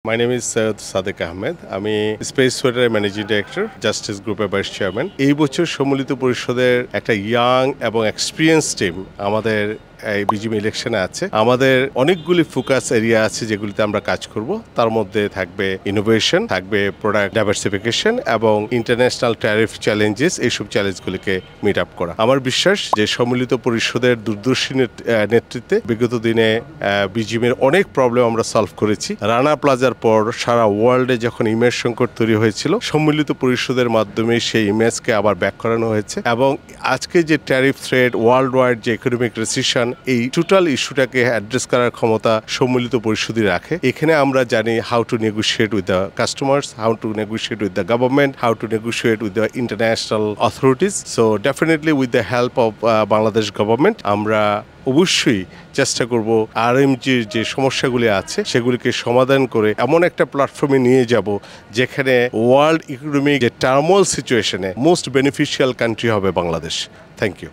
My name is Syed Sadiq Ahmed. আমি স্পেসওয়েটের managing director, justice গ্রুপের vice chairman. এই বছর সম্মিলিত পরিষদের একটা ইয়াং এবং এক্সপিরিয়েন্স টিম আমাদের এই বিজিবি ইলেকশনে আছে। আমাদের অনেকগুলি ফোকাস এরিয়া আছে যেগুলিতে আমরা কাজ করব। তার মধ্যে থাকবে ইনোভেশন, থাকবে প্রোডাক্ট ডাইভার্সিফিকেশন এবং ইন্টারন্যাশনাল ট্যারিফ চ্যালেঞ্জেস, এইসব চ্যালেঞ্জগুলিকে মিট আপ করা। আমার বিশ্বাস যে সম্মিলিত পরিষদের দূরদর্শী নেতৃত্বে বিগত দিনে বিজিবির অনেক প্রবলেম আমরা সলভ করেছি। রানা প্লাজার পর সারা ওয়ার্ল্ডে যখন ইমেজ সংকট তৈরি হয়েছিল, সম্মিলিত পরিষদের মাধ্যমে সেই ইমেজকে আবার ব্যাক করানো হয়েছে এবং আজকে যে ট্যারিফ থ্রেট, ওয়ার্ল্ড ওয়াইড যে ইকোনমিক রিসেশন, এই টোটাল ইস্যুটাকে অ্যাড্রেস করার ক্ষমতা সম্মিলিত পরিষদই রাখে। এখানে আমরা জানি how to negotiate with the customers, how to negotiate with the government, how to negotiate with the international authorities. So definitely with the help of Bangladesh government আমরা অবশ্যই চেষ্টা করব আরএমজির যে সমস্যাগুলি আছে সেগুলিকে সমাধান করে এমন একটা প্ল্যাটফর্মে নিয়ে যাব যেখানে ওয়ার্ল্ড ইকোনমিক যে টার্মোয়াল সিচুয়েশনে মোস্ট বেনিফিশিয়াল কান্ট্রি হবে বাংলাদেশ। Thank you.